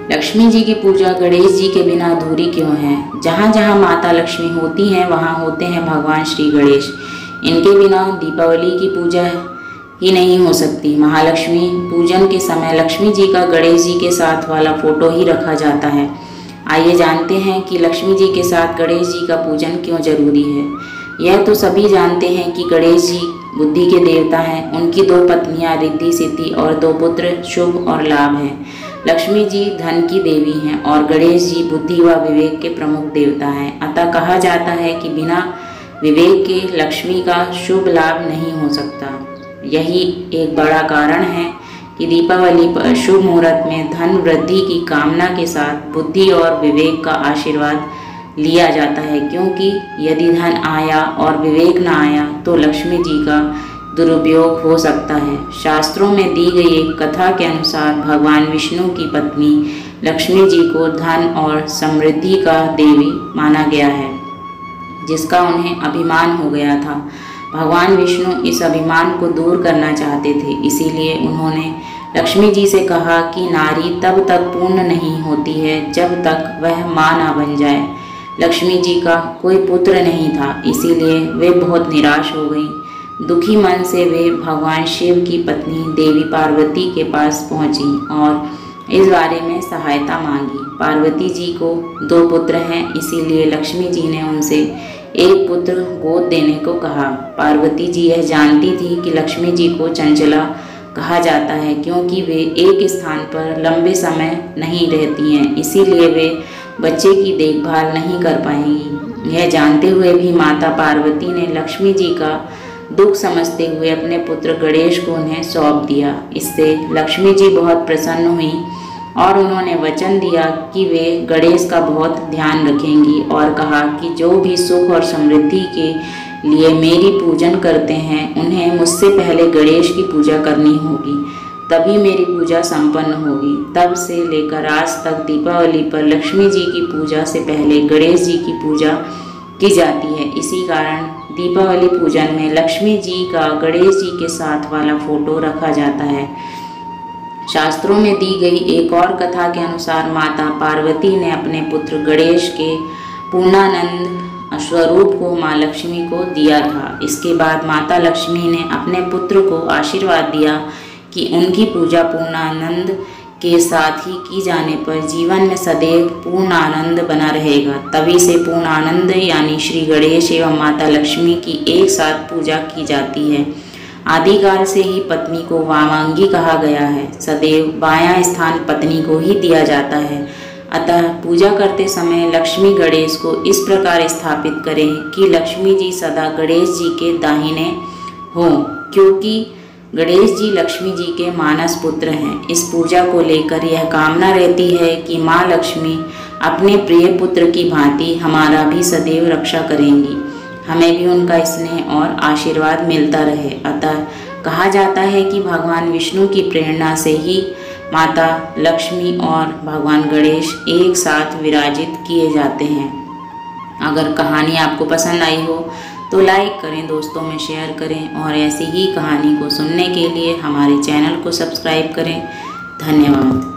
लक्ष्मी जी की पूजा गणेश जी के बिना अधूरी क्यों है? जहाँ जहाँ माता लक्ष्मी होती हैं वहाँ होते हैं भगवान श्री गणेश। इनके बिना दीपावली की पूजा ही नहीं हो सकती। महालक्ष्मी पूजन के समय लक्ष्मी जी का गणेश जी के साथ वाला फोटो ही रखा जाता है। आइए जानते हैं कि लक्ष्मी जी के साथ गणेश जी का पूजन क्यों जरूरी है। यह तो सभी जानते हैं कि गणेश जी बुद्धि के देवता हैं। उनकी 2 पत्नियां रिद्धि सिद्धि और 2 पुत्र शुभ और लाभ हैं। लक्ष्मी जी धन की देवी हैं और गणेश जी बुद्धि व विवेक के प्रमुख देवता हैं। अतः कहा जाता है कि बिना विवेक के लक्ष्मी का शुभ लाभ नहीं हो सकता। यही एक बड़ा कारण है कि दीपावली पर शुभ मुहूर्त में धन वृद्धि की कामना के साथ बुद्धि और विवेक का आशीर्वाद लिया जाता है, क्योंकि यदि धन आया और विवेक न आया तो लक्ष्मी जी का दुरुपयोग हो सकता है। शास्त्रों में दी गई एक कथा के अनुसार भगवान विष्णु की पत्नी लक्ष्मी जी को धन और समृद्धि का देवी माना गया है, जिसका उन्हें अभिमान हो गया था। भगवान विष्णु इस अभिमान को दूर करना चाहते थे, इसीलिए उन्होंने लक्ष्मी जी से कहा कि नारी तब तक पूर्ण नहीं होती है जब तक वह माँ ना बन जाए। लक्ष्मी जी का कोई पुत्र नहीं था, इसीलिए वे बहुत निराश हो गईं। दुखी मन से वे भगवान शिव की पत्नी देवी पार्वती के पास पहुंची और इस बारे में सहायता मांगी। पार्वती जी को 2 पुत्र हैं, इसीलिए लक्ष्मी जी ने उनसे एक पुत्र गोद देने को कहा। पार्वती जी यह जानती थी कि लक्ष्मी जी को चंचला कहा जाता है, क्योंकि वे एक स्थान पर लंबे समय नहीं रहती हैं, इसीलिए वे बच्चे की देखभाल नहीं कर पाएंगी। यह जानते हुए भी माता पार्वती ने लक्ष्मी जी का दुख समझते हुए अपने पुत्र गणेश को उन्हें सौंप दिया। इससे लक्ष्मी जी बहुत प्रसन्न हुई और उन्होंने वचन दिया कि वे गणेश का बहुत ध्यान रखेंगी और कहा कि जो भी सुख और समृद्धि के लिए मेरी पूजन करते हैं उन्हें मुझसे पहले गणेश की पूजा करनी होगी, तभी मेरी पूजा संपन्न होगी। तब से लेकर आज तक दीपावली पर लक्ष्मी जी की पूजा से पहले गणेश जी की पूजा की जाती है। इसी कारण दीपावली पूजन में लक्ष्मी जी का गणेश जी के साथ वाला फोटो रखा जाता है। शास्त्रों में दी गई एक और कथा के अनुसार माता पार्वती ने अपने पुत्र गणेश के पूर्णानंद स्वरूप को माँ लक्ष्मी को दिया था। इसके बाद माता लक्ष्मी ने अपने पुत्र को आशीर्वाद दिया कि उनकी पूजा पूर्णानंद के साथ ही की जाने पर जीवन में सदैव पूर्ण आनंद बना रहेगा। तभी से पूर्ण आनंद यानी श्री गणेश एवं माता लक्ष्मी की एक साथ पूजा की जाती है। आदिकाल से ही पत्नी को वामांगी कहा गया है। सदैव बायां स्थान पत्नी को ही दिया जाता है। अतः पूजा करते समय लक्ष्मी गणेश को इस प्रकार स्थापित करें कि लक्ष्मी जी सदा गणेश जी के दाहिने हों, क्योंकि गणेश जी लक्ष्मी जी के मानस पुत्र हैं। इस पूजा को लेकर यह कामना रहती है कि माँ लक्ष्मी अपने प्रिय पुत्र की भांति हमारा भी सदैव रक्षा करेंगी, हमें भी उनका स्नेह और आशीर्वाद मिलता रहे। अतः कहा जाता है कि भगवान विष्णु की प्रेरणा से ही माता लक्ष्मी और भगवान गणेश एक साथ विराजित किए जाते हैं। अगर कहानी आपको पसंद आई हो तो लाइक करें, दोस्तों में शेयर करें और ऐसी ही कहानी को सुनने के लिए हमारे चैनल को सब्सक्राइब करें। धन्यवाद।